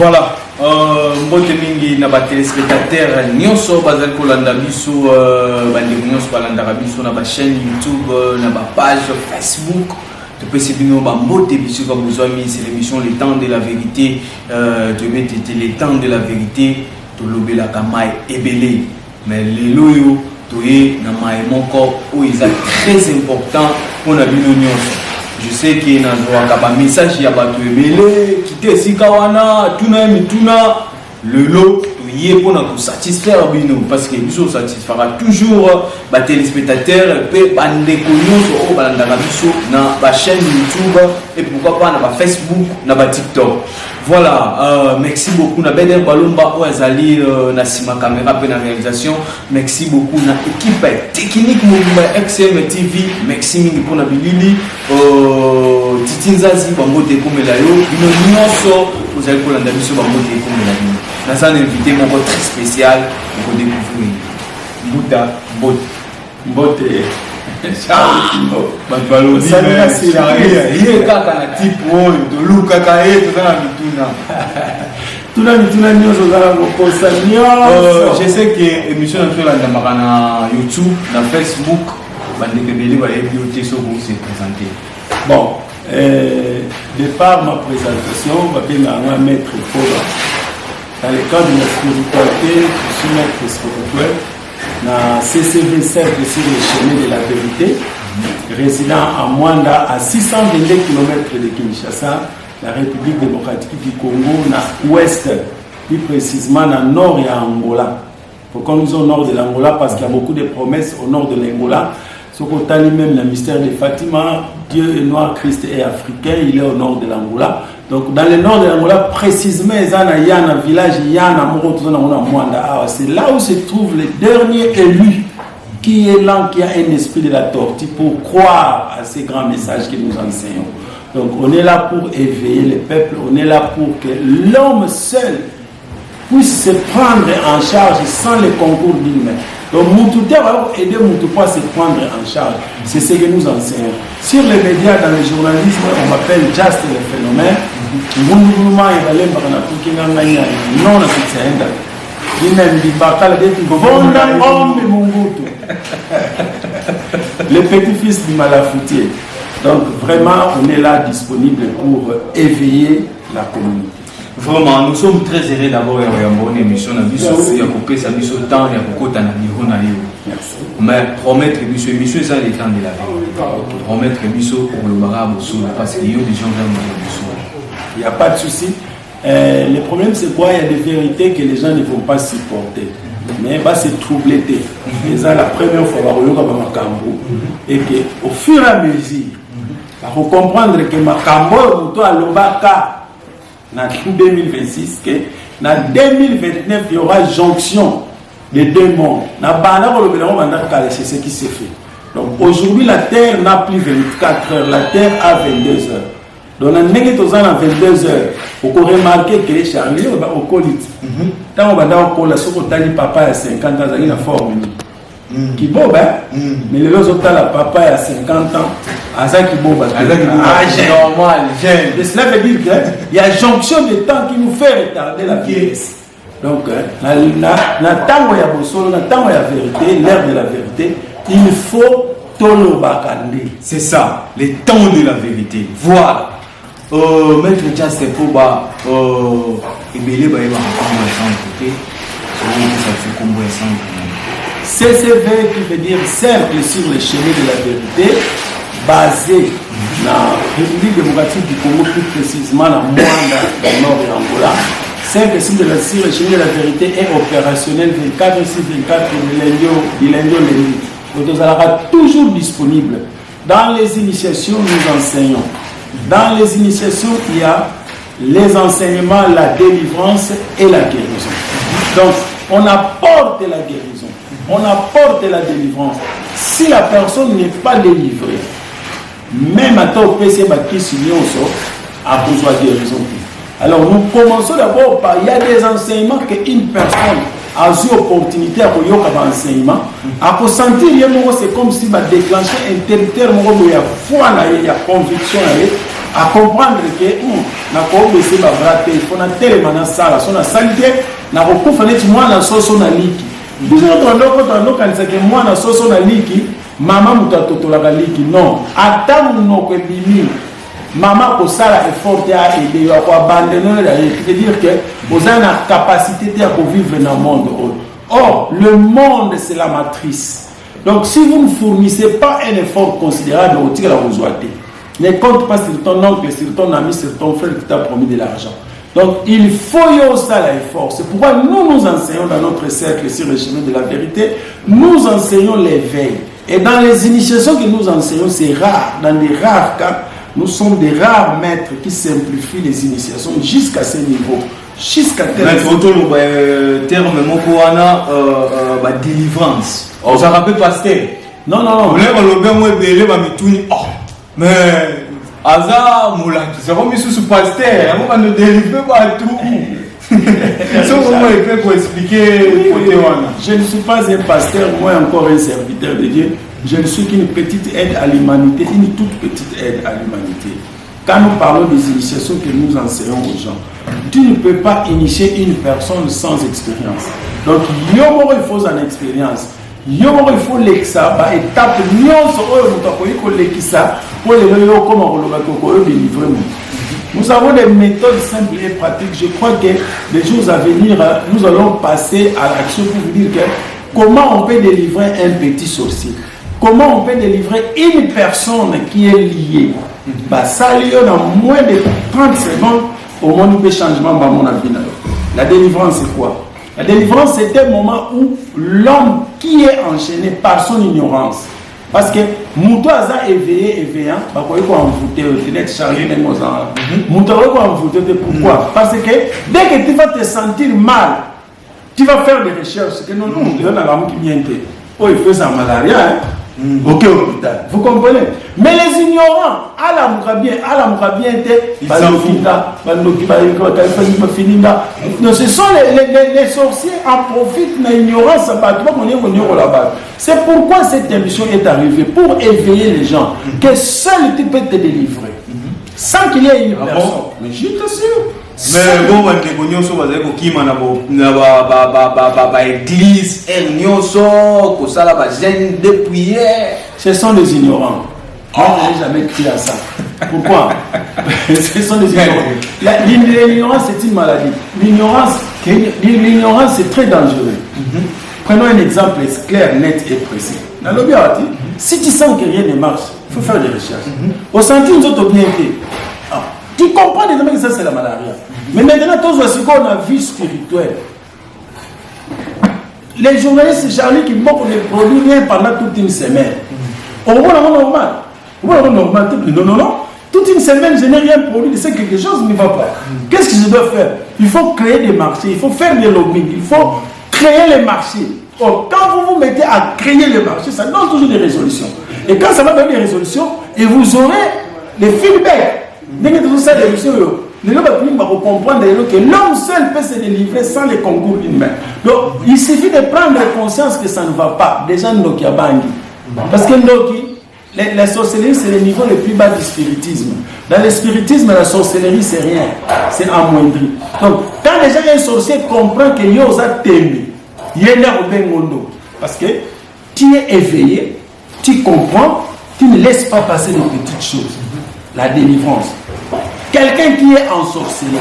Voilà, mbote mingi na ba téléspectateurs nyonso bazali kolanda biso bandeko nyonso balandaka biso na ba chaîne YouTube na ba page Facebook. Topesi bino ba mbote biso ka bozwami, c'est l'émission Le Temps de la Vérité. Tu veux tete le temps de la vérité to lobela kamai ebele. Mais lelo yo toye na mai moko o isa très important pour na bino nyonso. Je sais qu'il y a un message qui a été quitté Sikawana, Tuna Mituna, le lot, pour nous satisfaire, parce que nous satisfera toujours les téléspectateurs, les la chaîne YouTube et pourquoi pas dans Facebook, dans TikTok. Voilà, merci beaucoup. Na Beden Balumba Ouazali, na Sima Caméra, na réalisation. Merci beaucoup. Na équipe technique Mouvement XM TV. Merci pour na Bilili. Titinzazi, Bambote Komelayo. Une nuance, vous allez pour l'andalusion Bambote Komelayo. Nous avons invité mon très spécial pour découvrir Mbouta Mbote. Mbote. Je sais que l'émission na YouTube, na Facebook, se présenter. Bon, de par ma présentation, je vais mettre dans le cadre de la spiritualité, je suis maître spirituel. Na CCV cercle sur les chemins de la vérité, résident à Mwanda, à 622 km de Kinshasa, la République démocratique du Congo, na ouest, plus précisément dans nord et à Angola. Pourquoi nous sommes au nord de l'Angola? Parce qu'il y a beaucoup de promesses au nord de l'Angola. Ce qu'on a même le mystère de Fatima, Dieu est noir, Christ est africain, il est au nord de l'Angola. Donc dans le nord de l'Angola, précisément, il y a un village, il y a un Mwanda. C'est là où se trouve le dernier élu qui est là, qui a un esprit de la tortue pour croire à ces grands messages que nous enseignons. Donc on est là pour éveiller le peuple, on est là pour que l'homme seul puisse se prendre en charge sans le concours d'humain. Donc Moutouté va aider Moutoupa à se prendre en charge. C'est ce que nous enseignons. Sur les médias, dans le journalisme, on m'appelle Just le phénomène. Le petit-fils du Malafoutier. Donc vraiment, on est là disponible pour éveiller la communauté. Vraiment, nous sommes très heureux d'avoir une émission dans il y a coupé sa mission temps, il y a beaucoup de mais promettre que émission c'est le temps de la vie. Promettre que mission pour le barabe parce qu'il y a des gens qui il n'y a pas de souci. Le problème c'est quoi? Il y a des vérités que les gens ne vont pas supporter. Mais bah, c'est troubler. C'est la première fois et qu'au fur et à mesure, il faut comprendre que Makambo est à l'Obaka. En 2026, en 2029, il y aura jonction des deux mondes. C'est ce qui s'est fait. Donc aujourd'hui, la Terre n'a plus 24 heures, la Terre a 22 heures. Donc on a 22 heures. Vous pouvez remarquer que les charniers au colit. Quand on va dans le col, papa a 50 ans, il y a une forme. Qui bobe, mais les autres, la papa a 50 ans. Azaki Boba, normal, jeune. Cela veut dire qu'il y a jonction de temps qui nous fait retarder la vieillesse. Donc, dans le temps où il y a Bossolo, dans le temps où il y a vérité, l'ère de la vérité, il faut Tolo Bakande. C'est ça, le temps de la vérité. Voilà. Maître Jazz, c'est pour CCV qui veut dire cercle sur le chemin de la vérité, basé dans la République démocratique du Congo, plus précisément dans Mwanda, dans le nord de l'Angola. Cercle sur le chemin de la vérité est opérationnel 24 sur 24 de l'indio. Donc, ça sera toujours disponible Dans les initiations, nous enseignons. Dans les initiations, il y a les enseignements, la délivrance et la guérison. Donc, on apporte la guérison, on apporte la délivrance. Si la personne n'est pas délivrée, même à temps PC a besoin de guérison. Alors, nous commençons d'abord par, il y a des enseignements qu'une personne a eu l'opportunité à enseignement, à sentir c'est comme si va déclencher un territoire il y a foi, il y a conviction, à comprendre que na ko bese ba braté il faut na tellement na sala sona salité na ko kufa neti mwana soso na liki biso to kanisa ke mwana soso na liki mama mutatotola ka liki non ata munoko ebimi mama ko sala effort ya aider ya ko abandonner la liki c'est-à-dire que vous avez la capacité de vivre dans le monde. Or le monde c'est la matrice. Donc si vous ne fournissez pas un effort considérable au tir la rejointe, ne compte pas sur ton oncle, sur ton ami, sur ton frère qui t'a promis de l'argent. Donc il faut y avoir ça l'effort. C'est pourquoi nous enseignons dans notre cercle sur le chemin de la vérité, nous enseignons l'éveil. Et dans les initiations que nous enseignons, c'est rare. Dans des rares cas, nous sommes des rares maîtres qui simplifient les initiations jusqu'à ce niveau. Jusqu'à tel niveau. Terme Mokoana, délivrance. Vous en rappelez pasteur? Non. Mais Aza Moula, qui remis sous pasteur, on va nous délivrer partout. Pour expliquer. Je ne suis pas un pasteur, moi encore un serviteur de Dieu. Je ne suis qu'une petite aide à l'humanité, une toute petite aide à l'humanité. Quand nous parlons des initiations que nous enseignons aux gens, tu ne peux pas initier une personne sans expérience. Donc, il faut une expérience. Il faut l'exa, étape, nous avons des méthodes simples et pratiques. Je crois que les jours à venir, nous allons passer à l'action pour vous dire que comment on peut délivrer un petit sorcier. Comment on peut délivrer une personne qui est liée. Ça lié dans moins de 30 secondes au monde où changement dans mon avis. La délivrance c'est quoi? La délivrance c'est un moment où l'homme qui est enchaîné par son ignorance, parce que Mouto a éveillé, éveillant, pourquoi? Parce que dès que tu vas te sentir mal, tu vas faire des recherches. Que non, il y a un qui vient te. Oh, il fait ça malaria. Ok, hôpital. Vous comprenez? Mais les ignorants, à la mourabien, ce sont les sorciers en profitent de l'ignorance. C'est pourquoi cette émission est arrivée, pour éveiller les gens, que seul tu peux te délivrer, sans qu'il y ait une personne. Mais je t'assure. Mais bon, église, ce sont des ignorants. Moi, je n'ai jamais cru à ça. Pourquoi? Ce sont des ignorants. L'ignorance, c'est une maladie. L'ignorance, c'est très dangereux. Prenons un exemple clair, net et précis. Si tu sens que rien ne marche, il faut faire des recherches. Au senti, nous autres bien fait. Tu comprends désormais que ça c'est la malaria. Mais maintenant, tous ce qu'on a vu spirituel. Les journalistes Charlie qui manquent de produits rien pendant toute une semaine. On voit normal. Non. Toute une semaine, je n'ai rien produit. C'est quelque chose ne va pas. Qu'est-ce que je dois faire? Il faut créer des marchés, il faut faire des lobbying, il faut créer les marchés. Or, quand vous vous mettez à créer les marchés, ça donne toujours des résolutions. Et quand ça va donner des résolutions, et vous aurez les feedbacks. Dès que tout ça, les gens vont comprendre que l'homme seul peut se délivrer sans les concours humains. Donc, il suffit de prendre conscience que ça ne va pas. Déjà, Ndoki a bangi. Parce que Ndoki, la sorcellerie, c'est le niveau le plus bas du spiritisme. Dans le spiritisme, la sorcellerie, c'est rien. C'est amoindri. Donc, quand déjà un sorcier comprend que Yosa t'aime, il y a parce que tu es éveillé, tu comprends, tu ne laisses pas passer les petites choses. La délivrance. Quelqu'un qui est en sorcellerie,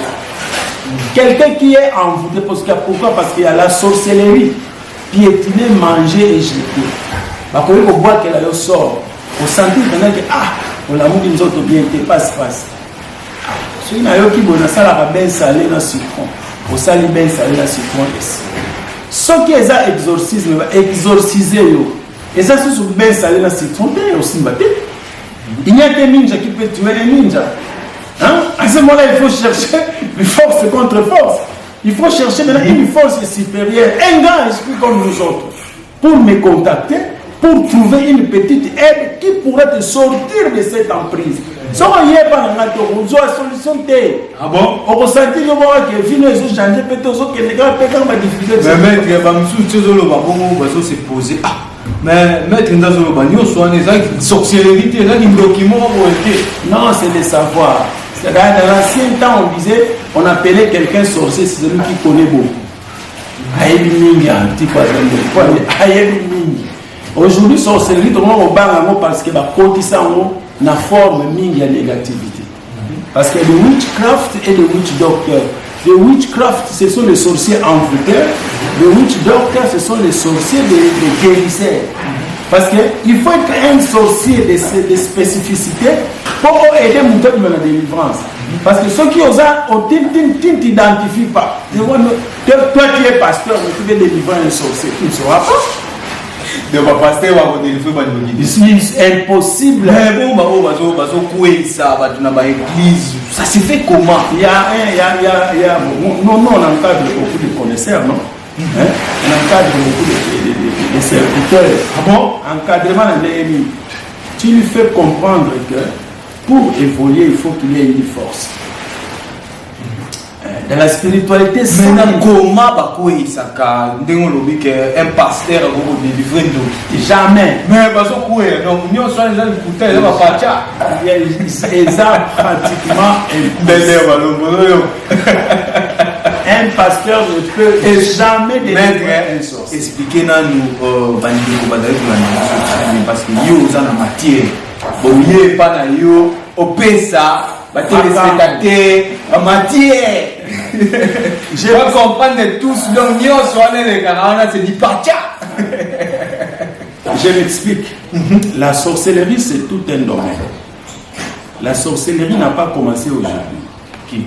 quelqu'un qui est envoûté, pourquoi? Parce qu'il y a la sorcellerie, piétiner, manger et jeter. Bah, quand on voit qu'elle a sort, on sentit maintenant que on l'a mis nous autres bien, passe. Celui qui a ça la bien salé dans le citron, on sali bien salé dans le citron ici. Ce qui est ça exorcisme, exorciser et ça c'est bien salé dans le citron, bien aussi battu. Il n'y a qu'un ninja qui peut tuer un ninja. Hein? À ce moment-là, il faut chercher une force contre force. Il faut chercher maintenant une force supérieure, un grand esprit comme nous autres, pour me contacter, pour trouver une petite aide qui pourrait te sortir de cette emprise. Si on n'y est pas dans la solution, ah bon? on ressent que les filles ont changé, peut-être que les gars ont des difficultés. Mais maître, il y a un se poser. Ah, mais maître, il y a une sorcellerie, il y a un document. Non, c'est de savoir. Dans l'ancien temps, on disait, on appelait quelqu'un sorcier, c'est celui qui connaît beaucoup. Aujourd'hui, sorcellerie, tout le monde va parce que ça na forme mingi ya négativité. Parce que le witchcraft et le witch doctor. Le witchcraft, ce sont les sorciers envoûteurs. Le witch doctor, ce sont les sorciers des guérisseurs. Parce qu'il faut être un sorcier de spécificité pour aider mon peuple dans la délivrance. Parce que ceux qui osent, tu ne t'identifies pas. Toi, tu es pasteur, mais tu veux délivrer un sorcier. Tu ne sauras pas. De ma pasteur va vous délivrer. C'est impossible. Mais bon, ça se fait comment? Non, on encadre beaucoup de connaisseurs, non? On encadre beaucoup de serviteurs. Ah bon? Encadrement de l'ennemi. Tu lui fais comprendre que pour évoluer, il faut qu'il y ait une force. Dans la spiritualité, c'est comment un pasteur va délivrer d'autres? Jamais. Mais parce que nous sommes les écouteurs, ils vont partir. Ils ont pratiquement un pasteur ne peut jamais délivrer un sorcier. Expliquez-nous, parce que nous sommes en matière. Vous n'avez pas au PESA, téléspectateurs, en matière. Je vais comprendre tous, donc nous sommes les gars, c'est dit partia. Je m'explique. La sorcellerie, c'est tout un domaine. La sorcellerie n'a pas commencé aujourd'hui.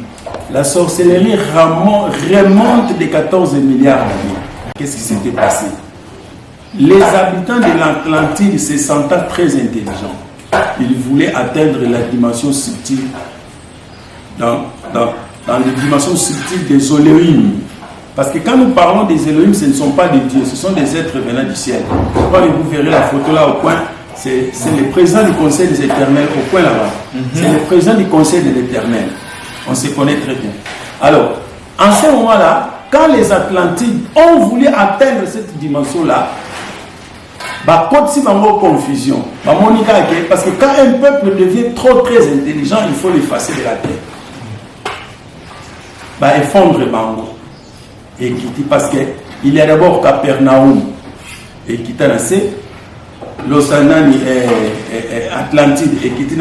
La sorcellerie remonte des 14 milliards d'années. Qu'est-ce qui s'était passé? Les habitants de l'Atlantide se sentaient très intelligents. Ils voulaient atteindre la dimension subtile dans les dimensions subtiles des Elohim. Parce que quand nous parlons des Elohim, ce ne sont pas des dieux, ce sont des êtres venant du ciel. Quand vous verrez la photo là au coin, c'est le président du Conseil des Éternels au coin là-bas. C'est le président du Conseil de l'Éternel. On se connaît très bien. Alors, en ce moment-là, quand les Atlantides ont voulu atteindre cette dimension-là, confusion. Parce que quand un peuple devient très intelligent, il faut l'effacer de la terre. Effondre Bango. Et quitter parce qu'il y a d'abord Capernaum et quitter Los Angeles Atlantide et quitter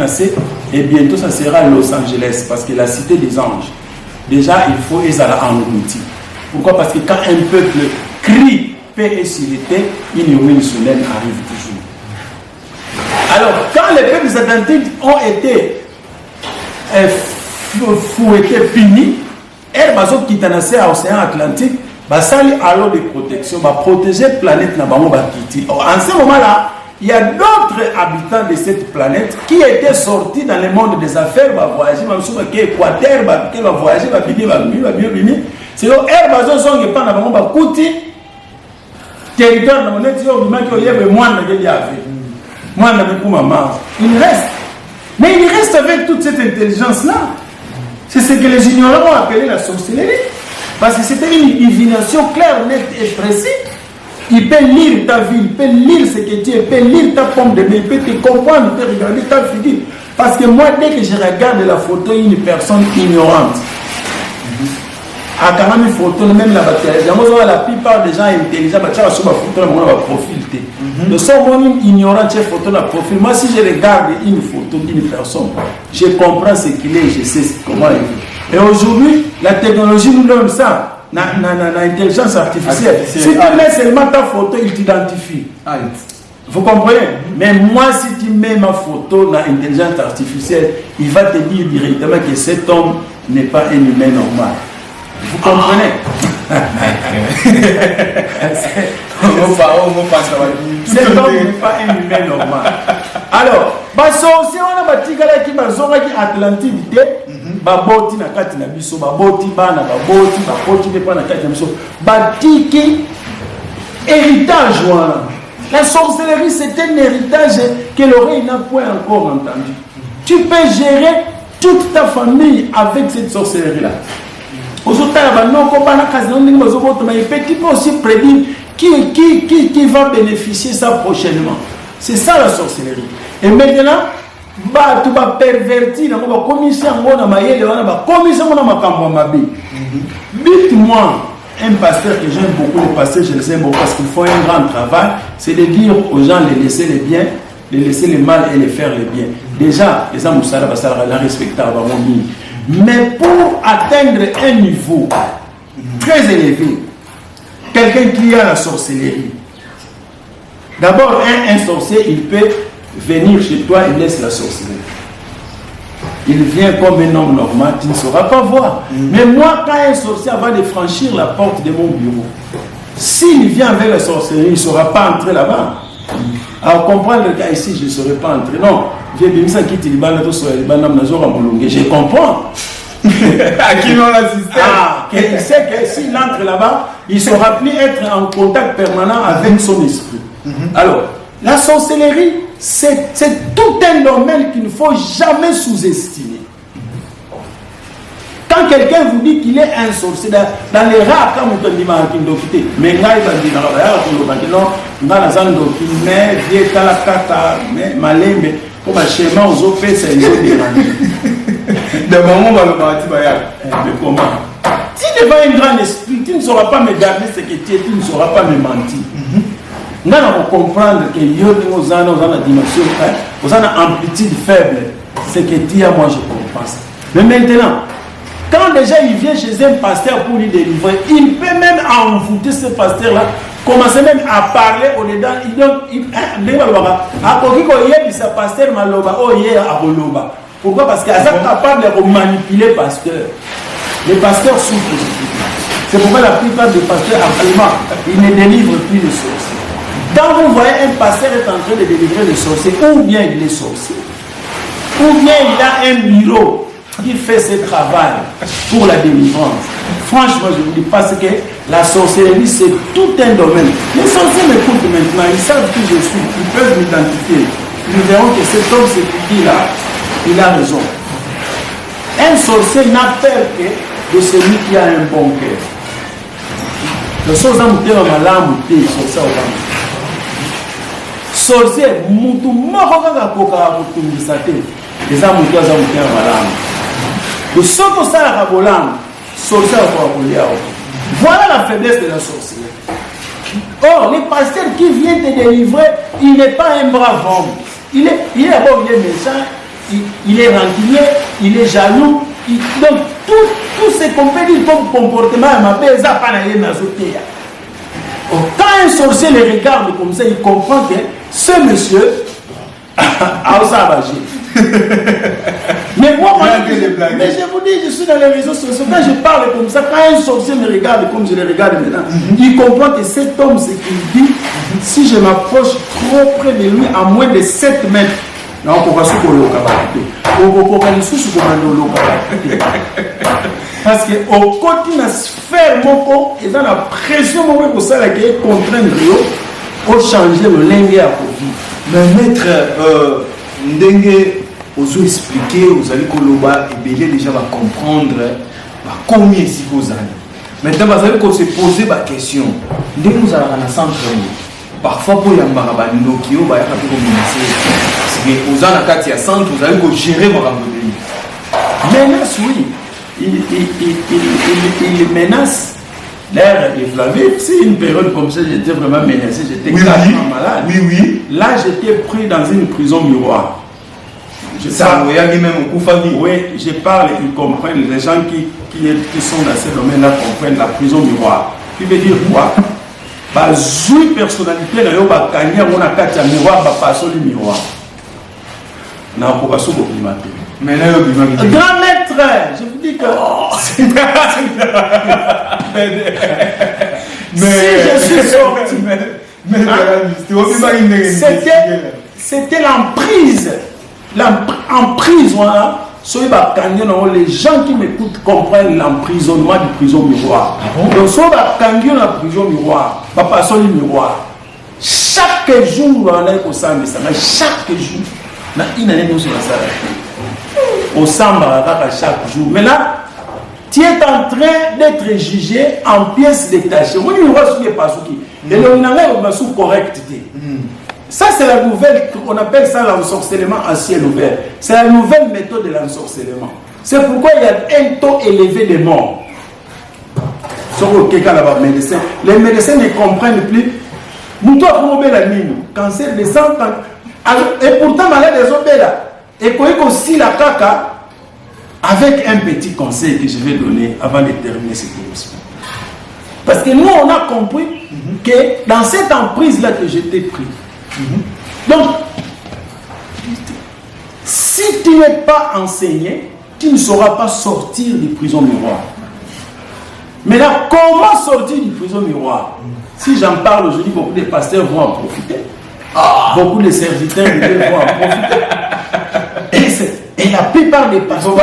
et bientôt ça sera Los Angeles parce que la cité des anges. Déjà il faut Ezala englouti. Pourquoi? Parce que quand un peuple crie paix et sûreté, une ruine soudaine arrive toujours. Alors quand les peuples Atlantides ont été fouettés, punis, Herbazo qui est à l'océan Atlantique, sali alors de protection, protéger la planète na bango bakiti. En ce moment-là, il y a d'autres habitants de cette planète qui étaient sortis dans le monde des affaires, voyager, Équateur, voyager, c'est donc Herbazo sont pas na bango bakuti territoire na monete yo bima ki oyebe mwana ke liave. Mwana me kuma Mars. Il reste. Mais il reste avec toute cette intelligence-là. C'est ce que les ignorants ont appelé la sorcellerie. Parce que c'était une divination claire, nette et précise. Il peut lire ta vie, il peut lire ce que tu es, il peut lire ta pomme de main, il peut te comprendre, il peut regarder ta figure. Parce que moi, dès que je regarde la photo d'une personne ignorante, à 40 000 photos, même la plupart des gens intelligents, sur ma photo, mon profil. Le son bon ignorant, tu photo la profil. Moi, si je regarde une photo d'une personne, je comprends ce qu'il est, je sais comment il est. Et aujourd'hui, la technologie nous donne ça, l'intelligence artificielle. Si tu mets seulement ta photo, il t'identifie. Vous comprenez? Mais moi, si tu mets ma photo dans l'intelligence artificielle, il va te dire directement que cet homme n'est pas un humain normal. Vous comprenez? Cet homme n'est pas un humain normal. Alors, basorcier wana batikalaki bazongaki Atlantide te baboti na kati na biso baboti bana baboti bakoti te pa na kati na biso batiki héritage wana. La sorcellerie c'est un héritage que l'oreille n'a point encore entendu. Tu peux gérer toute ta famille avec cette sorcellerie là. Tu peux aussi prédire qui va bénéficier ça prochainement. C'est ça la sorcellerie. Et maintenant, tu vas pervertir, tu vas commisser dites-moi, un pasteur que j'aime beaucoup, les pasteurs je les aime beaucoup parce qu'ils font un grand travail, c'est de dire aux gens de laisser les biens, de laisser les mal et de faire les biens. Déjà, les gens la respectable. Mais pour atteindre un niveau très élevé, quelqu'un qui a la sorcellerie, d'abord un sorcier, il peut venir chez toi et laisse la sorcellerie. Il vient comme un homme normal, tu ne sauras pas voir. Mais moi, quand un sorcier va de franchir la porte de mon bureau, s'il vient avec la sorcellerie, il ne saura pas entrer là-bas. Alors comprendre le cas ici, je ne saurais pas entrer. Non, je comprends. À qui l'on assiste. Il sait que s'il entre là-bas, il ne saura plus être en contact permanent avec son esprit. Alors, la sorcellerie, c'est tout un domaine qu'il ne faut jamais sous-estimer. Quand quelqu'un vous dit qu'il est un sorcier, dans les rares cas où on dit mais là il va dire non, mais vieux talakata, mais malembe, comme un schéma aux autres, c'est une autre de moment, on va le bâtir. Mais comment? Si devant un grand esprit, tu ne sauras pas me garder ce que tu es, tu ne sauras pas me mentir. Nous allons comprendre que Dieu nous a une dimension, nous avons une amplitude faible. Ce que tu as, moi je comprends ça. Mais maintenant, quand déjà il vient chez un pasteur pour lui délivrer, il peut même envoûter ce pasteur-là, commencer même à parler au-dedans. Pourquoi? Parce qu'il est capable de manipuler le pasteur. Les pasteurs souffrent. C'est pourquoi la plupart des pasteurs actuellement, ils ne délivrent plus les sorciers. Quand vous voyez un pasteur est en train de délivrer les sorciers, ou bien il est sorcier, ou bien il a un bureau qui fait ce travail pour la délivrance. Franchement, je vous dis parce que la sorcellerie, c'est tout un domaine. Les sorciers m'écoutent maintenant, ils savent qui je suis, ils peuvent m'identifier. Nous verrons que cet homme, c'est qui là, il a raison. Un sorcier n'a peur que de celui qui a un bon cœur. Le sorcier n'a pas l'alam, sorcier, mutu moko kaka koka kotungisa te. Eza mutu aza mutu malamu. Le soto sala kabolam, sorcier va kolia. Voilà la faiblesse de la sorcellerie. Or, les pasteurs qui viennent te délivrer, il n'est pas un brave homme. Il est d'abord méchant, il est rancunier, il est jaloux. Donc, tout ce qu'on peut dire comme comportement, quand un sorcier le regarde comme ça, il comprend que ce monsieur a osé. Mais moi, mais je vous dis, je suis dans les réseaux sociaux. Quand je parle comme ça, quand un sorcier me regarde comme je le regarde maintenant, il comprend que cet homme, ce qu'il dit, si je m'approche trop près de lui, à moins de 7 mètres, non, on va se coller au cabaret. Parce que au côté de la sphère, et dans la pression, pour ça, qui est contrainte pour changer le lingue à Covid. Mais maître, Ndenge, vous expliquer, vous allez Koloba et Bélé déjà va comprendre combien ici vous allez. Maintenant, vous allez se poser la question. Dès que vous allez dans le centre, parfois pour y avoir un Nokio, vous allez vous allez dans le centre, vous allez gérer vos rambouilles. Menace, oui. Il menace. L'air est flavé. Si une période comme ça, j'étais vraiment menacé, j'étais carrément malade. Oui. Là, j'étais pris dans une prison miroir. Ça, il y a même au famille. Oui, je parle, ils comprennent. Les gens qui sont dans ce domaine-là comprennent la prison miroir. Qui veut dire quoi? Bah, une personnalité, on a miroir, pas le miroir. Non, on peut pas se complimer. Mais là, grand maître, je vous dis que si je suis sorti, c'était l'emprise l'emprise, voilà, les gens qui m'écoutent comprennent l'emprisonnement du prison miroir. Donc, soit la prison miroir, papa, son miroir. Chaque jour, on a au Samba, chaque jour, on a une année sur la salle. Au Samba, chaque jour. Mais là, tu es en train d'être jugé en pièces détachées. On ne voit pas ce qui est. Et on a une correctité. Ça, c'est la nouvelle, on appelle ça l'ensorcellement à ciel ouvert. C'est la nouvelle méthode de l'ensorcellement. C'est pourquoi il y a un taux élevé de morts. Les médecins ne comprennent plus. Nous avons la mine, cancer de sang, et pourtant malade des autres là. Et qu'on aussi la caca, avec un petit conseil que je vais donner avant de terminer cette émission. Parce que nous, on a compris que dans cette emprise-là que j'étais pris, donc, si tu n'es pas enseigné, tu ne sauras pas sortir du prison miroir. Mais là, comment sortir du prison miroir? Si j'en parle aujourd'hui, beaucoup de pasteurs vont en profiter. Beaucoup de serviteurs vont en profiter. Et la plupart des pasteurs...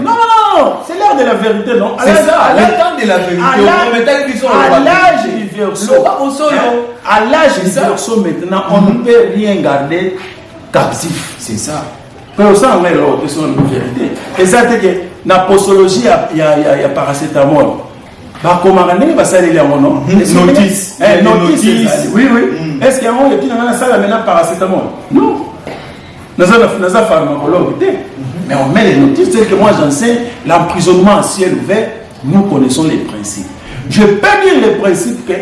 Non, c'est l'heure de la vérité, non? C'est ça, à l'heure de la vérité. À l'âge du verso. À l'âge du verso, maintenant, on ne peut rien garder captif. C'est ça. Mais ça, on est là, c'est une vérité. Et ça, c'est que dans l'apostologie, il y a paracétamol. Bah, comment on va saluer les noms? Notice. Notice. Oui. Est-ce qu'il y a un qui a une salle maintenant paracétamol? Non. Nous avons pharmacologue. Mais on met les notices. C'est que moi j'enseigne l'emprisonnement à ciel ouvert. Nous connaissons les principes. Je peux dire le principe que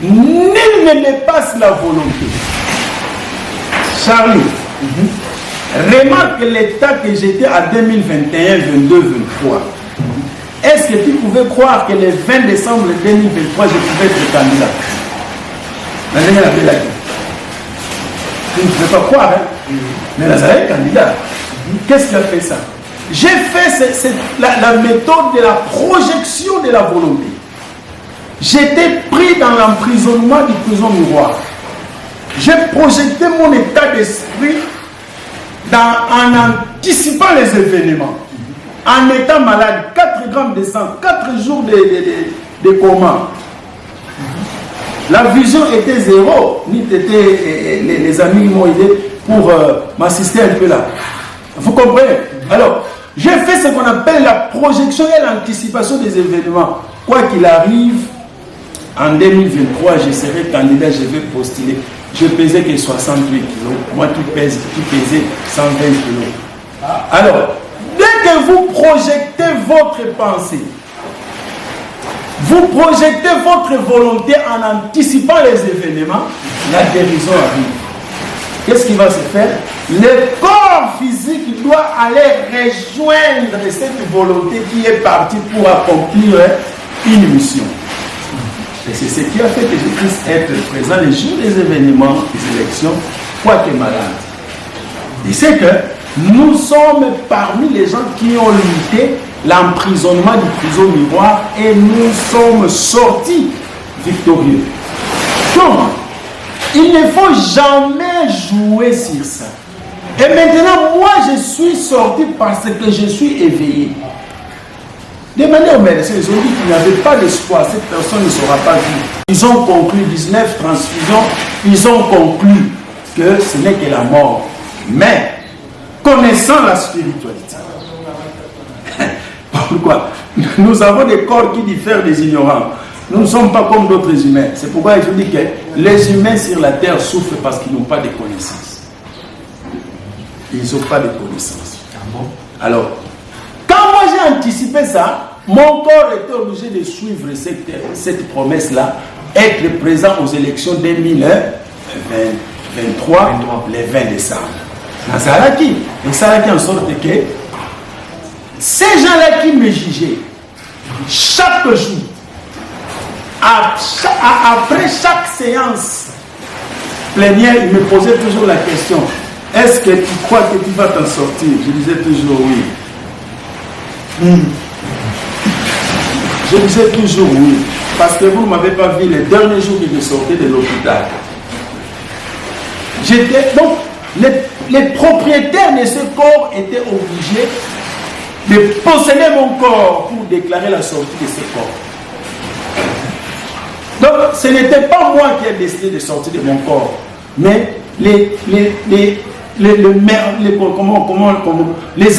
nul ne dépasse la volonté. Charlie, remarque l'état que j'étais à 2021, 22, 23. Est-ce que tu pouvais croire que le 20 décembre 2023, je pouvais être candidat? Tu ne pouvais pas croire, hein? Mais Nazareth est candidat. Qu'est-ce qui a fait ça? J'ai fait la méthode de la projection de la volonté. J'étais pris dans l'emprisonnement du prison miroir. J'ai projeté mon état d'esprit en anticipant les événements. En étant malade, 4 grammes de sang, 4 jours de coma. La vision était zéro. Les amis m'ont aidé pour m'assister un peu là. Vous comprenez? Alors, j'ai fait ce qu'on appelle la projection et l'anticipation des événements. Quoi qu'il arrive, en 2023, je serai candidat, je vais postuler. Je pesais que 68 kilos. Moi qui pesais 120 kilos. Alors, dès que vous projetez votre pensée, vous projetez votre volonté en anticipant les événements, la guérison arrive. Qu'est-ce qui va se faire? Le corps physique doit aller rejoindre cette volonté qui est partie pour accomplir une mission. Et c'est ce qui a fait que je puisse être présent les jours des événements, des élections, quoique malade. Et c'est que nous sommes parmi les gens qui ont lutté l'emprisonnement du prison miroir et nous sommes sortis victorieux. Donc, il ne faut jamais jouer sur ça. Et maintenant, moi, je suis sorti parce que je suis éveillé. Demandez aux médecins, ils ont dit qu'il n'y avait pas d'espoir, cette personne ne sera pas vue. Ils ont conclu 19 transfusions, ils ont conclu que ce n'est que la mort. Mais, connaissant la spiritualité, pourquoi? Nous avons des corps qui diffèrent des ignorants. Nous ne sommes pas comme d'autres humains. C'est pourquoi je dis que les humains sur la terre souffrent parce qu'ils n'ont pas de connaissances. Ils n'ont pas de connaissances. Alors, quand moi j'ai anticipé ça, mon corps était obligé de suivre cette promesse-là, être présent aux élections 2023, le 20 décembre. Dans Saraki. Et Saraki en sorte que ces gens-là qui me jugeaient, chaque jour, après chaque séance plénière, ils me posaient toujours la question: est-ce que tu crois que tu vas t'en sortir? Je disais toujours oui. Je disais toujours oui. Parce que vous ne m'avez pas vu les derniers jours que je sortais de l'hôpital. Donc, les propriétaires de ce corps étaient obligés de posséder mon corps pour déclarer la sortie de ce corps. Donc, ce n'était pas moi qui ai décidé de sortir de mon corps, mais les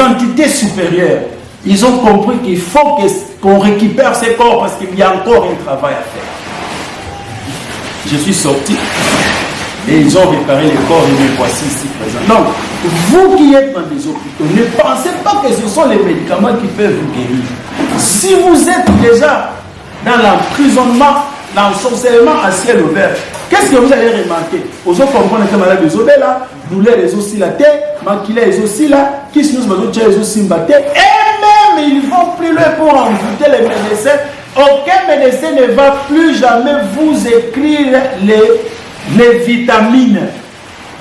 entités supérieures. Ils ont compris qu'il faut qu'on récupère ces corps parce qu'il y a encore un travail à faire. Je suis sorti et ils ont réparé les corps et me voici ici présent. Donc, vous qui êtes dans des hôpitaux, ne pensez pas que ce sont les médicaments qui peuvent vous guérir. Si vous êtes déjà dans l'emprisonnement, l'ensorcellement à ciel ouvert, qu'est-ce que vous allez remarquer? Aux autres comprendre que malade des odeurs là, douleur les aussi la tête, maquiller les aussi là, qui se nous les aussi battre, et même ils vont plus loin pour envoûter les médecins. Aucun médecin ne va plus jamais vous écrire les vitamines.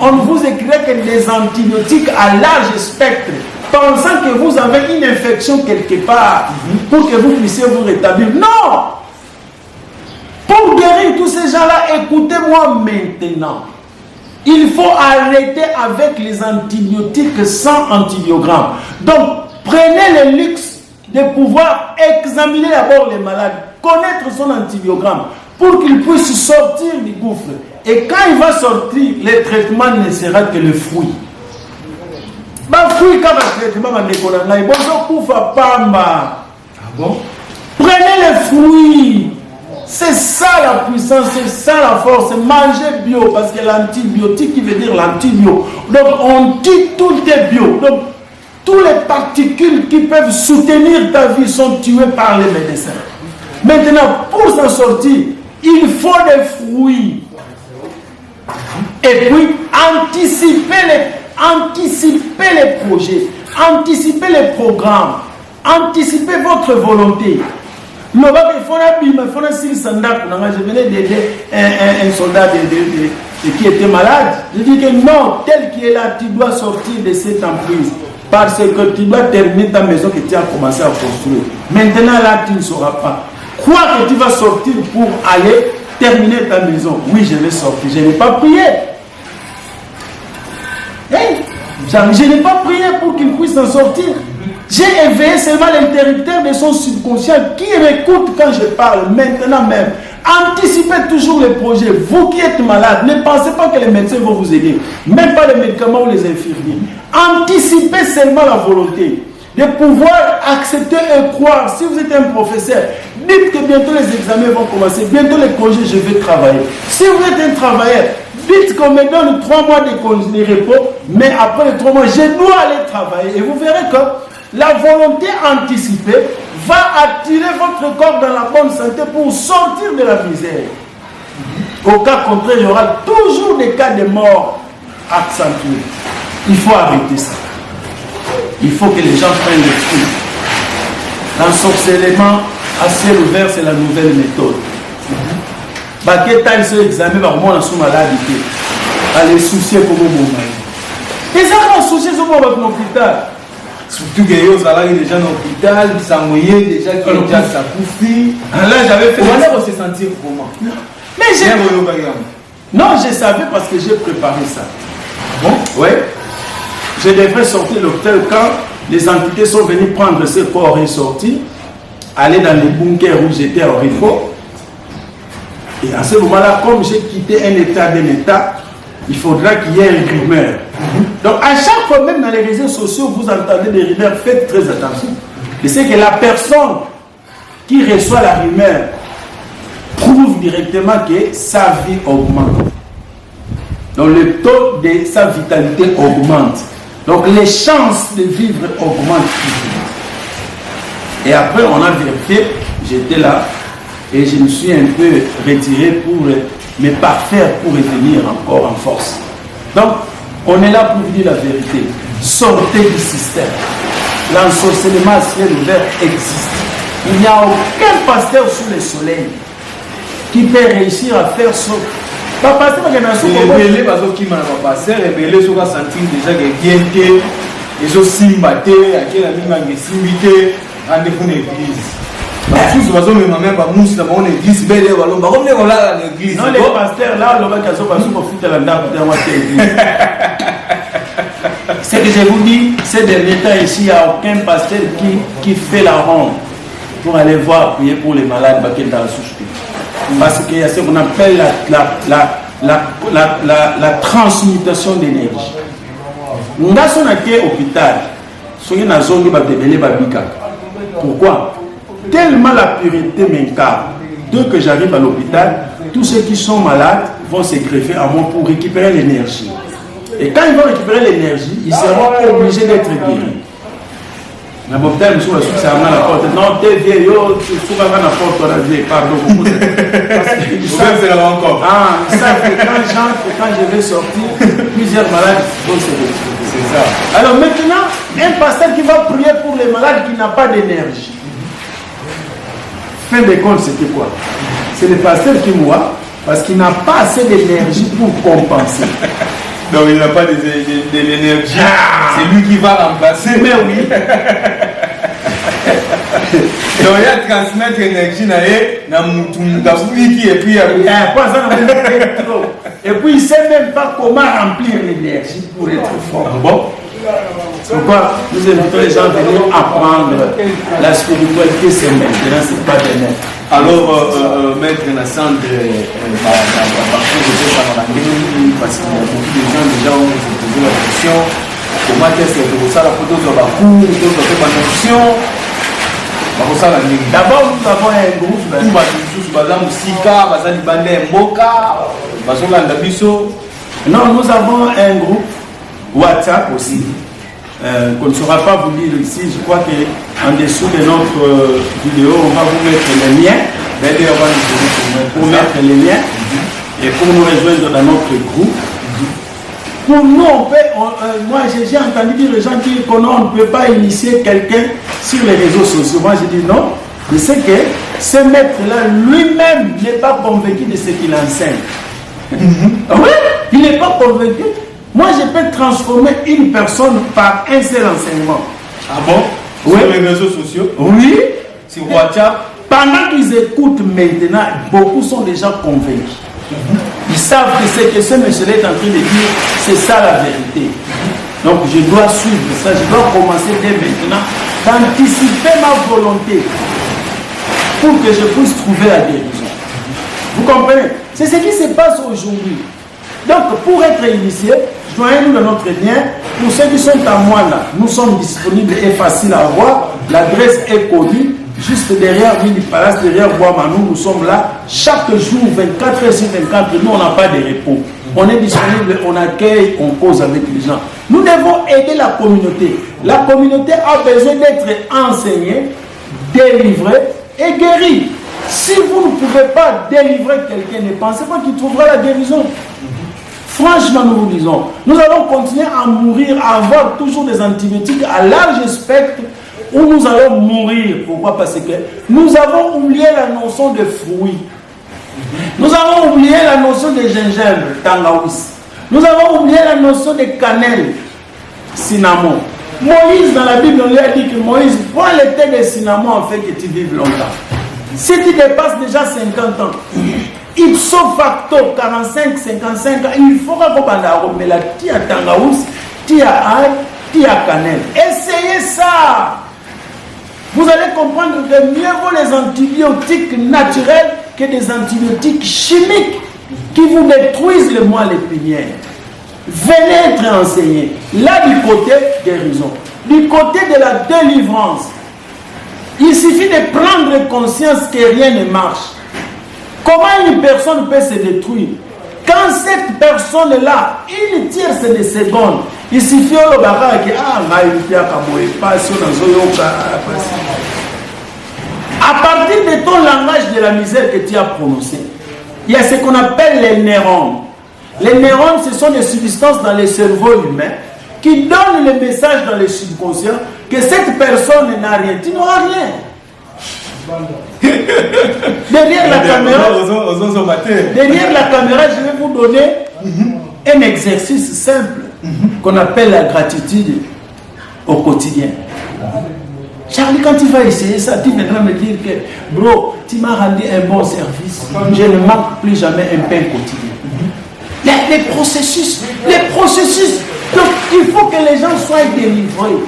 On ne vous écrira que des antibiotiques à large spectre, pensant que vous avez une infection quelque part pour que vous puissiez vous rétablir. Non! Pour guérir tous ces gens-là, écoutez-moi maintenant. Il faut arrêter avec les antibiotiques sans antibiogramme. Donc, prenez le luxe de pouvoir examiner d'abord les malades, connaître son antibiogramme, pour qu'il puisse sortir du gouffre. Et quand il va sortir, le traitement ne sera que le fruit. Prenez les fruits. C'est ça la puissance, c'est ça la force. Mangez bio, parce que l'antibiotique qui veut dire l'antibio. Donc on dit tout est bio. Donc toutes les particules qui peuvent soutenir ta vie sont tuées par les médecins. Maintenant, pour s'en sortir, il faut des fruits. Et puis anticiper les projets, anticiper les programmes, anticiper votre volonté. Je venais d'aider un soldat qui était malade. Je dis que non, tel qui est là, tu dois sortir de cette emprise. Parce que tu dois terminer ta maison que tu as commencé à construire. Maintenant là, tu ne sauras pas. Quoi que tu vas sortir pour aller terminer ta maison. Oui, je vais sortir. Je n'ai pas prié. Je n'ai pas prié pour qu'il puisse en sortir. J'ai éveillé seulement l'interrupteur de son subconscient qui m'écoute quand je parle, maintenant même. Anticipez toujours les projets. Vous qui êtes malade, ne pensez pas que les médecins vont vous aider. Même pas les médicaments ou les infirmiers. Anticipez seulement la volonté de pouvoir accepter et croire. Si vous êtes un professeur, dites que bientôt les examens vont commencer. Bientôt les congés, je vais travailler. Si vous êtes un travailleur, dites qu'on me donne 3 mois de congés de repos, mais après les 3 mois, je dois aller travailler. Et vous verrez que la volonté anticipée va attirer votre corps dans la bonne santé pour sortir de la misère. Au cas contraire, il y aura toujours des cas de mort accentués. Il faut arrêter ça. Il faut que les gens prennent le truc. L'ensorcellement à ciel ouvert, c'est la nouvelle méthode. Baqueta, il examen, par moi, on a maladie. Allez, soucier pour mon moment. Et ça, on soucie sur mon hôpital. Surtout que yo salariés déjà dans l'hôpital, ça mouillé déjà qui ont déjà sa bouffe. Là j'avais fait. Comment on se sentir comment? Mais j'ai. Non, je savais parce que j'ai préparé ça. Bon? Oui. Je devrais sortir de l'hôpital quand les entités sont venues prendre ce corps et sortir, aller dans les bunkers où j'étais au Rifo. Et à ce moment-là, comme j'ai quitté un état d'un état, il faudra qu'il y ait une rumeur. Donc à chaque fois, même dans les réseaux sociaux, vous entendez des rumeurs, faites très attention. Et c'est que la personne qui reçoit la rumeur prouve directement que sa vie augmente. Donc le taux de sa vitalité augmente. Donc les chances de vivre augmentent. Et après, on a vérifié, j'étais là, et je me suis un peu retiré pour me parfaire pour revenir encore en force. Donc, on est là pour vous dire la vérité. Sortez du système. L'ensorcellement à ciel ouvert existe. Il n'y a aucun pasteur sous le soleil qui peut réussir à faire ça. Pas pasteur qui n'a pas rebelle parce qu'il m'a pas pasteur, rebelle sur la sentir déjà que bien ils ont simbaté, à quel ami m'a simité, en défend l'église. Parce que nous avons même pas mousse dans mon église, belle et ballon, comme on l'a l'église. Non, les pasteurs là, on va casser parce qu'on fout la dame dans l'église. Ce que je vous dis, ces derniers temps ici, il n'y a aucun pasteur qui fait la ronde pour aller voir, prier pour les malades qui sont dans la souche. Parce qu'il y a ce qu'on appelle la transmutation d'énergie. Nous avons un hôpital, soyez dans la zone de Babika. Pourquoi? Tellement la pureté m'incarne. Dès que j'arrive à l'hôpital, tous ceux qui sont malades vont se greffer à moi pour récupérer l'énergie. Et quand ils vont récupérer l'énergie, ils seront obligés d'être guéris. Mais bon, peut-être que c'est à la porte. Non, t'es vieille, tu souvent à la porte, on a dit, pardon. Parce qu'ils savent que quand j'entre, quand je vais sortir, plusieurs malades vont se retrouver. C'est ça. Alors maintenant, un pasteur qui va prier pour les malades qui n'a pas d'énergie. Fin de compte, c'était quoi? C'est le pasteur qui mourra parce qu'il n'a pas assez d'énergie pour compenser. Donc il n'a pas de l'énergie. C'est lui qui va remplacer. Mais oui. Donc il y a transmettre l'énergie et puis et puis il ne sait même pas comment remplir l'énergie pour être fort. Bon. Pourquoi nous invitons les gens à venir apprendre la spiritualité, c'est maintenant, c'est pas demain. Alors, maître Nassandre, parce qu'il y a beaucoup de gens déjà ont posé la question comment est-ce que ça la photo de la cour, d'autres fait ma notion. D'abord, nous avons un groupe. Non, nous avons un groupe WhatsApp aussi. Qu'on ne saura pas vous dire ici. Je crois qu'en dessous de notre vidéo, on va vous mettre les liens. Pour mettre les liens et pour nous rejoindre dans notre groupe. Pour nous, moi j'ai entendu dire les gens dire qu'on ne peut pas initier quelqu'un sur les réseaux sociaux. Moi j'ai dit non. Je sais que ce maître-là lui-même n'est pas convaincu de ce qu'il enseigne. Oui, il n'est pas convaincu. Moi je peux transformer une personne par un seul enseignement. Ah bon? Oui. Sur les réseaux sociaux? Oui. Sur WhatsApp? Pendant qu'ils écoutent maintenant, beaucoup sont déjà convaincus. Ils savent que ce que ce monsieur est en train de dire, c'est ça la vérité. Donc je dois suivre ça, je dois commencer dès maintenant d'anticiper ma volonté pour que je puisse trouver la guérison. Vous comprenez? C'est ce qui se passe aujourd'hui. Donc pour être initié, joignez-nous dans notre lien. Pour ceux qui sont à moi là, nous sommes disponibles et faciles à avoir. L'adresse est connue. Juste derrière Mini Palace, derrière Bois-Manou, nous sommes là chaque jour, 24 heures sur 24. Nous, on n'a pas de repos. On est disponible, on accueille, on cause avec les gens. Nous devons aider la communauté. La communauté a besoin d'être enseignée, délivrée et guérie. Si vous ne pouvez pas délivrer quelqu'un, ne pensez pas qu'il trouvera la guérison. Franchement, nous vous disons, nous allons continuer à mourir, à avoir toujours des antibiotiques à large spectre, où nous allons mourir. Pourquoi? Parce que nous avons oublié la notion de fruits. Nous avons oublié la notion de gingembre, tangaouis. Nous avons oublié la notion de cannelle, cinnamon. Moïse, dans la Bible, on lui a dit que Moïse, prends le thé de cinnamon afin que tu vives longtemps. Si tu dépasses déjà 50 ans, ipso facto, 45, 55 ans, il faudra qu'on mais la tia tangaouis, tia ail, tia cannelle. Essayez ça. Vous allez comprendre que mieux vaut les antibiotiques naturels que des antibiotiques chimiques qui vous détruisent le moelle épinière. Venez être enseigné. Là, du côté guérison, du côté de la délivrance, il suffit de prendre conscience que rien ne marche. Comment une personne peut se détruire? Quand cette personne-là, une tierce de seconde, il suffit au Lobaka que à partir de ton langage de la misère que tu as prononcé, il y a ce qu'on appelle les neurones. Les neurones, ce sont des substances dans le cerveau humain qui donnent le message dans le subconscient que cette personne n'a rien. Tu n'auras rien. Derrière la caméra, je vais vous donner un exercice simple qu'on appelle la gratitude au quotidien. Charlie, quand tu vas essayer ça, tu viendras me dire que bro, tu m'as rendu un bon service. Je ne manque plus jamais un pain quotidien. Les processus, Donc il faut que les gens soient délivrés.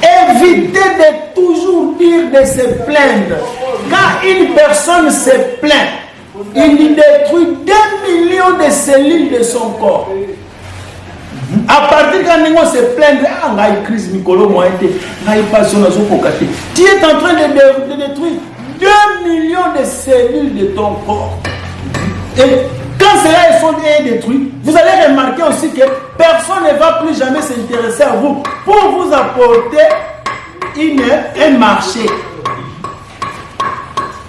Évitez de toujours dire de se plaindre. Quand une personne se plaint, il détruit 2 millions de cellules de son corps. À partir quand on se plaint, crise Mikolo, tu es en train de détruire 2 millions de cellules de ton corps. Et quand cela est détruit, vous allez remarquer aussi que personne ne va plus jamais s'intéresser à vous pour vous apporter un marché.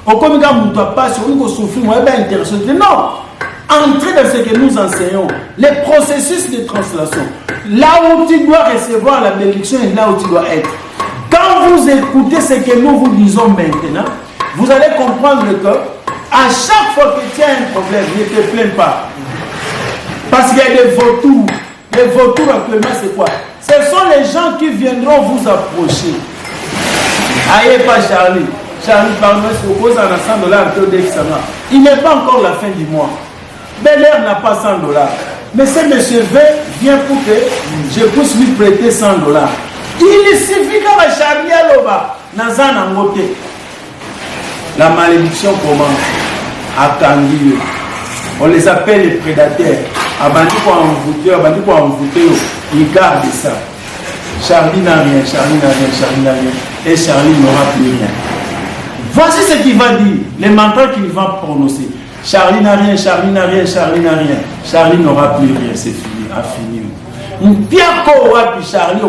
Au comme quand vous ne pas sur une souffrir, vous êtes intéressé. Non, entrez dans ce que nous enseignons, les processus de translation. Là où tu dois recevoir la bénédiction et là où tu dois être. Quand vous écoutez ce que nous vous disons maintenant, vous allez comprendre que à chaque fois que tu as un problème, ne te plains pas. Parce qu'il y a des vautours. Les vautours actuellement, c'est quoi? Ce sont les gens qui viendront vous approcher. Aïe, pas Charlie. Charlie, pardon, si vous posez un $100, il n'est pas encore la fin du mois. Bel Air n'a pas $100. Mais ce monsieur V vient pour que je puisse lui prêter $100. Il suffit que Charlie Aloba, Nazana Mote. La malédiction commence à Tanguy. On les appelle les prédateurs. Ils gardent ça. Charlie n'a rien, Charlie n'a rien, Charlie n'a rien. Et Charlie n'aura plus rien. Voici ce qu'il va dire, les menteurs qu'il va prononcer. Charlie n'a rien, Charlie n'a rien, Charlie n'a rien. Charlie n'aura plus rien, c'est fini, infini. Mpiako wapi Charlie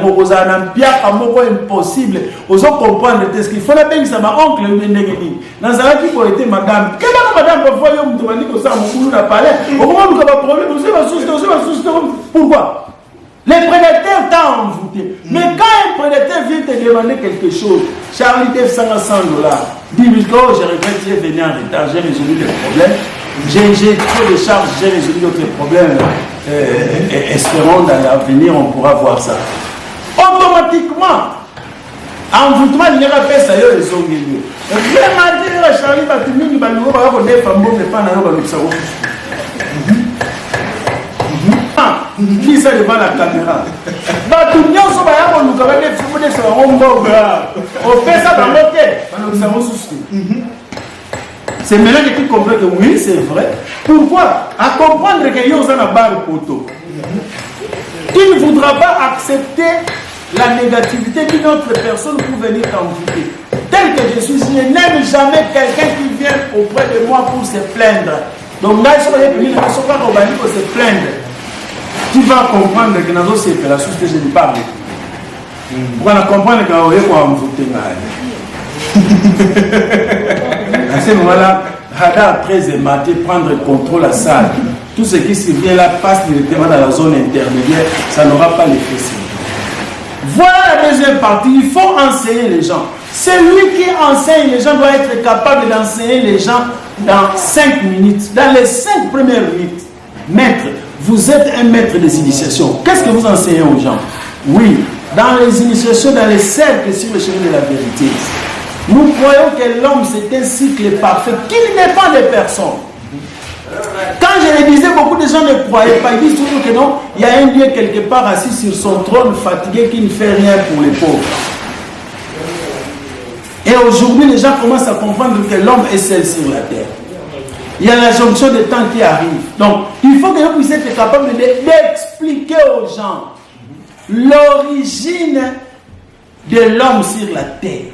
okozana mpiaka moko impossible ozo comprendre ce qu'il faut la bengi ça ma oncle ndengeni nazala ki ko était madame keba madame parfois yo mtu bandi ko sa mukulu na palais au moment où il y a un problème vous avez pourquoi les prédateurs t'ont envoûté mais quand un prédateur vient te demander quelque chose Charlie te fait $100 dis lui oh je regrette tu es venu en retard j'ai résolu le problème j'ai trop de charges j'ai résolu d'autres problèmes et espérons dans l'avenir on pourra voir ça. Automatiquement, envoûtement il n'y a pas ça les ongles. Vraiment dire Charlie Batumi va nous voir qu'on est fameux mais pas dans le salon. Qui ça devant la caméra? Batumi on se va à nous avoir des films de salon on fait ça dans l'hôtel. Nous savons souci. C'est maintenant que tu comprends que oui, c'est vrai. Pourquoi? À comprendre que nous avons un bar poteau. Tu ne voudras pas accepter la négativité d'une autre personne pour venir t'envoûter. Tel que je suis, je n'aime jamais quelqu'un qui vient auprès de moi pour se plaindre. Donc là, si on pour se plaindre, tu vas comprendre que dans nos séparations, je ne parle pas. Vous allez comprendre que vous allez envoûter. À ce moment-là, radar très aimaté, prendre contrôle à la salle. Tout ce qui se vient là passe directement dans la zone intermédiaire, ça n'aura pas l'effet. Voilà la deuxième partie, il faut enseigner les gens. Celui qui enseigne les gens doit être capable d'enseigner les gens dans 5 minutes, dans les 5 premières minutes. Maître, vous êtes un maître des initiations. Qu'est-ce que vous enseignez aux gens? Oui, dans les initiations, dans les cercles sur le chemin de la vérité. Nous croyons que l'homme c'est un cycle parfait qui ne dépend de personne. Quand je le disais, beaucoup de gens ne croyaient pas. Ils disent toujours que non, il y a un Dieu quelque part assis sur son trône, fatigué, qui ne fait rien pour les pauvres. Et aujourd'hui, les gens commencent à comprendre que l'homme est seul sur la terre. Il y a la jonction des temps qui arrive. Donc, il faut que vous puissiez être capable d'expliquer aux gens l'origine de l'homme sur la terre.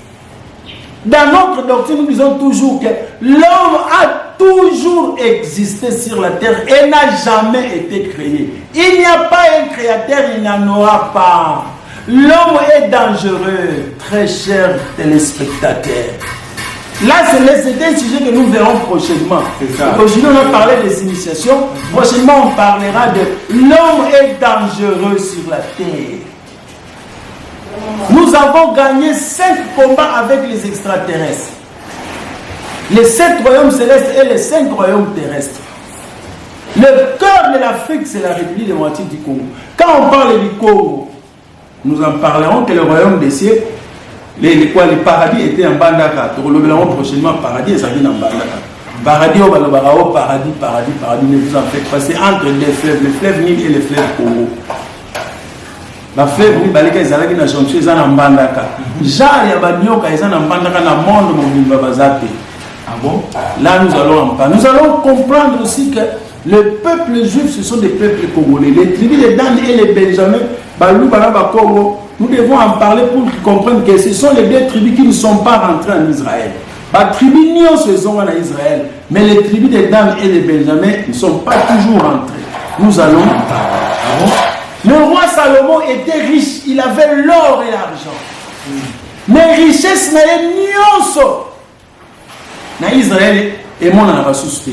Dans notre doctrine, nous disons toujours que l'homme a toujours existé sur la terre et n'a jamais été créé. Il n'y a pas un créateur, il n'y en aura pas. L'homme est dangereux, très chers téléspectateurs. Là, c'est un sujet que nous verrons prochainement. Aujourd'hui, on a parlé des initiations. Prochainement, on parlera de l'homme est dangereux sur la terre. Nous avons gagné 5 combats avec les extraterrestres. Les 7 royaumes célestes et les 5 royaumes terrestres. Le cœur de l'Afrique, c'est la République démocratique du Congo. Quand on parle du Congo, nous en parlerons que le royaume des cieux, les paradis étaient en Bandaka. Nous verrons prochainement paradis et ça vient en Bandaka. Paradis, paradis, ne vous en faites pas. C'est entre les fleuves Nil et les fleuves Congo. ba fleuve balika ezalaki na jonction eza na mbandaka genre ya banyoka eza na mbandaka na monde mobimba bazate. Ah bon? Là nous allons comprendre aussi que le peuple juif, ce sont des peuples congolais. Les tribus de Dan et les Benjamin, Balou, Baraba, Congo, nous devons en parler pour qu'ils comprennent que ce sont les deux tribus qui ne sont pas rentrées en Israël. Les tribus n'y sont en Israël, mais les tribus de Dan et les Benjamin ne sont pas toujours rentrées. Nous allons en parler. Ah bon? Le roi Salomon était riche, il avait l'or et l'argent. Mais richesse n'a pas Israël et mon suspect.